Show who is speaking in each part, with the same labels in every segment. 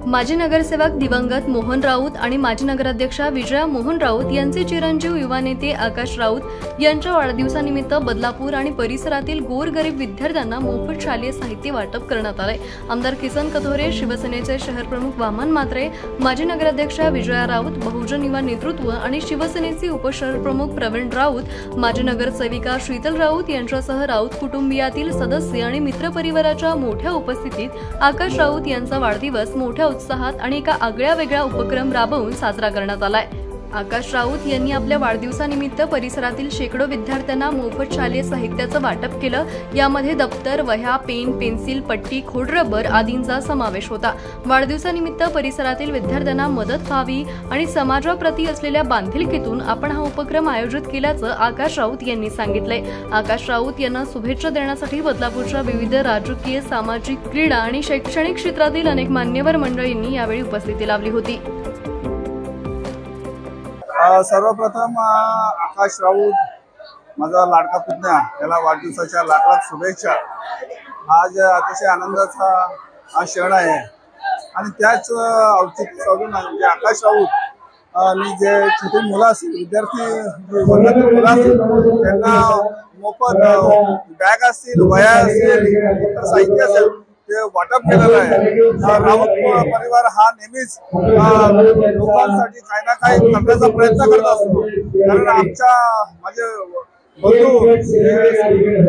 Speaker 1: माजी नगरसेवक दिवंगत मोहन राऊत आणि माजी नगराध्यक्षा विजया मोहन राऊत यांचे चिरंजीव युवा नेते आकाश राऊत यांच्या वाढदिवसानिमित्त बदलापूर आणि परिसरातील गोरगरीब विद्यार्थ्यांना मोफत शालेय साहित्य वाटप करण्यात आले। आमदार किसन कथोरे, शिवसेनेचे शहर प्रमुख वामन म्हात्रे, माजी नगराध्यक्षा विजया राऊत, बहुजन युवा नेतृत्व आणि शिवसेनेचे उपशहर प्रमुख प्रवीण राऊत, माजी नगरसेविका शीतल राऊत यांच्यासह राऊत कुटुंबियातील सदस्य आणि मित्रपरिवाराच्या मोठ्या उपस्थितीत आकाश राऊत यांचा वाढदिवस मोठ्या उत्साहात आणि एका आगळ्या-वेगळ्या उपक्रम राबवून साजरा करण्यात आलाय। आकाश राऊत यांनी आपल्या वाढदिवसानिमित्त परिसरातील शेकडो विद्यार्थ्यांना मोफत शालेय साहित्याचं वाटप केलं। यामध्ये दप्तर, वह्या, पेन, पेन्सिल, पट्टी, खोडरबर आदींचा समावेश होता। वाढदिवसानिमित्त परिसरातील विद्यार्थ्यांना मदत व्हावी आणि समाजाप्रती असलेल्या बांधिलकीतून आपण हा उपक्रम आयोजित केल्याचं आकाश राऊत यांनी सांगितलंय। आकाश राऊत यांना शुभेच्छा देण्यासाठी बदलापूरच्या विविध राजकीय, सामाजिक, क्रीडा आणि शैक्षणिक क्षेत्रातील अनेक मान्यवर मंडळींनी यावेळी उपस्थिती लावली होती।
Speaker 2: सर्वप्रथम आकाश राऊत माझा लाडका पुतण्या याला वाढदिवसाच्या लाख लाख शुभेच्छा। आज अतिशय आनंदाचा हा क्षण आहे आणि त्याच औचित्य साधून म्हणजे आकाश राऊत मी जे छोटी मुलं असतील, विद्यार्थी वर्गातील मुलं असतील त्यांना मोफत बॅग असतील, वह्या असतील, इतर साहित्य असेल ते वाटप केलेलं आहे। राऊत परिवार हा नेहमीच लोकांसाठी काही ना काही करण्याचा प्रयत्न करत असतो, कारण माझे बंधू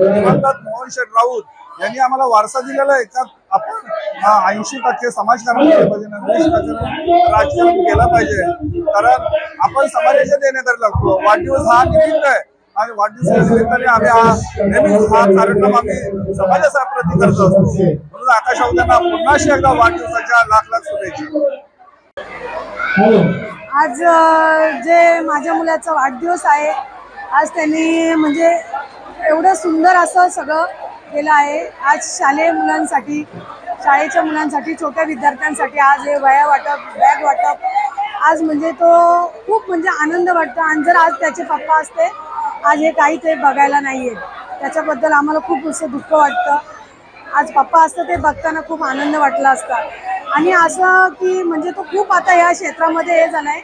Speaker 2: दिवंगत मोहन राऊत यांनी आम्हाला वारसा दिलेला आहे का आपण 80% समाजकारण केलं पाहिजे, 20% राजकारण केलं पाहिजे, कारण आपण समाजाच्या देणेदार लागतो। वाढदिवस हा निमित्त आहे आणि वाढदिवसाच्या निमित्ताने आम्ही नेहमीच हा कार्यक्रम आम्ही समाजाप्रती करत असतो। म्हणून आकाश राऊतांना पुन्हा एकदा वाढदिवसाच्या लाख लाख शुभेच्छा।
Speaker 3: आज जे माझ्या मुलाचा वाढदिवस आहे, आज त्यांनी म्हणजे एवढं सुंदर असं सगळं केलं आहे। आज शालेय मुलांसाठी, शाळेच्या मुलांसाठी, छोट्या विद्यार्थ्यांसाठी आज हे वह्या वाटप, बॅग वाटप, आज म्हणजे तो खूप म्हणजे आनंद वाटतो। आणि जर आज त्याचे पप्पा असते, आज हे काही ते बघायला नाहीये, त्याच्याबद्दल आम्हाला खूप दुःख वाटतं। आज पप्पा असतं ते बघताना खूप आनंद वाटला असता। आणि असं की म्हणजे तो खूप आता या क्षेत्रामध्ये हे झालाय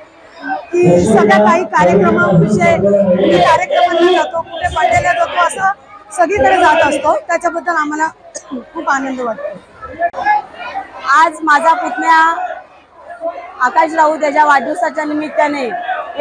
Speaker 3: की सगळ्या काही कार्यक्रमांविषयी, कुठे कार्यक्रमांना जातो, कुठे बर्थडेला जातो, असं सगळीकडे जात असतो। त्याच्याबद्दल आम्हाला खूप आनंद वाटतो।
Speaker 4: आज माझा पुतण्या आकाश राऊत याच्या वाढदिवसाच्या निमित्ताने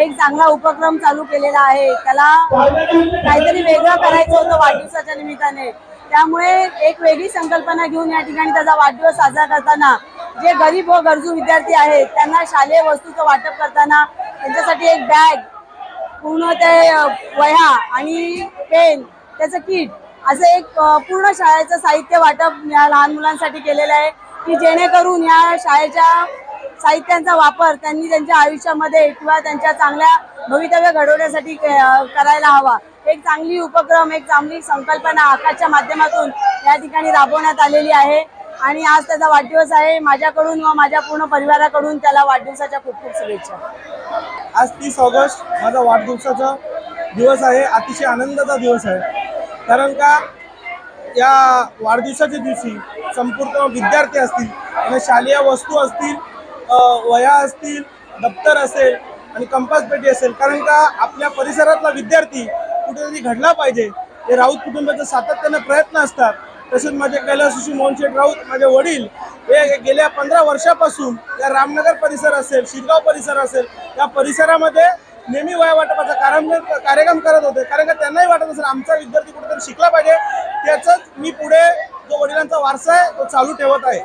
Speaker 4: एक चांगला उपक्रम चालू केलेला आहे। त्याला काहीतरी वेगळं करायचं होतं वाढदिवसाच्या निमित्ताने, त्यामुळे एक वेगळी संकल्पना घेऊन या ठिकाणी त्याचा वाढदिवस साजरा करताना जे गरीब व गरजू विद्यार्थी आहेत त्यांना शालेय वस्तूचं वाटप करताना त्यांच्यासाठी एक बॅग, पूर्ण ते वह्या आणि पेन, त्याचं किट, असं एक पूर्ण शाळेचं साहित्य वाटप या लहान मुलांसाठी केलेलं आहे की जेणेकरून या शाळेच्या साहित्यांचा वापर त्यांनी त्यांच्या आयुष्यामध्ये किंवा त्यांच्या चांगल्या भवितव्य घडवण्यासाठी करायला हवा। एक चांगली उपक्रम, एक चांगली संकल्पना आकाशच्या माध्यमातून या ठिकाणी राबवण्यात आलेली आहे आणि आज त्याचा वाढदिवस आहे। माझ्याकडून व माझ्या पूर्ण परिवाराकडून त्याला वाढदिवसाच्या खूप खूप शुभेच्छा।
Speaker 5: आज 30 ऑगस्ट माझा वाढदिवसाचा दिवस आहे, अतिशय आनंदाचा दिवस आहे, कारण का या वाढदिवसाच्या दिवशी संपूर्ण विद्यार्थी असतील आणि शालेय वस्तू असतील, वह्या असतील, दप्तर असेल आणि कंपास पेटी असेल, कारण का आपल्या परिसरातला विद्यार्थी कुठेतरी घडला पाहिजे हे राऊत कुटुंबाचे सातत्याने प्रयत्न असतात। तसेच माझे कैलासवासी मोहन राऊत, माझे वडील, हे गेल्या 15 वर्षापासून या रामनगर परिसर असेल, शिरगाव परिसर असेल, या परिसरामध्ये नेहमी वह्या वाटपाचा कार्यक्रम करत होते, कारण का त्यांनाही वाटत असेल आमचा विद्यार्थी कुठेतरी शिकला पाहिजे। त्याचाच मी पुढे जो वडिलांचा वारसा आहे तो चालू ठेवत आहे।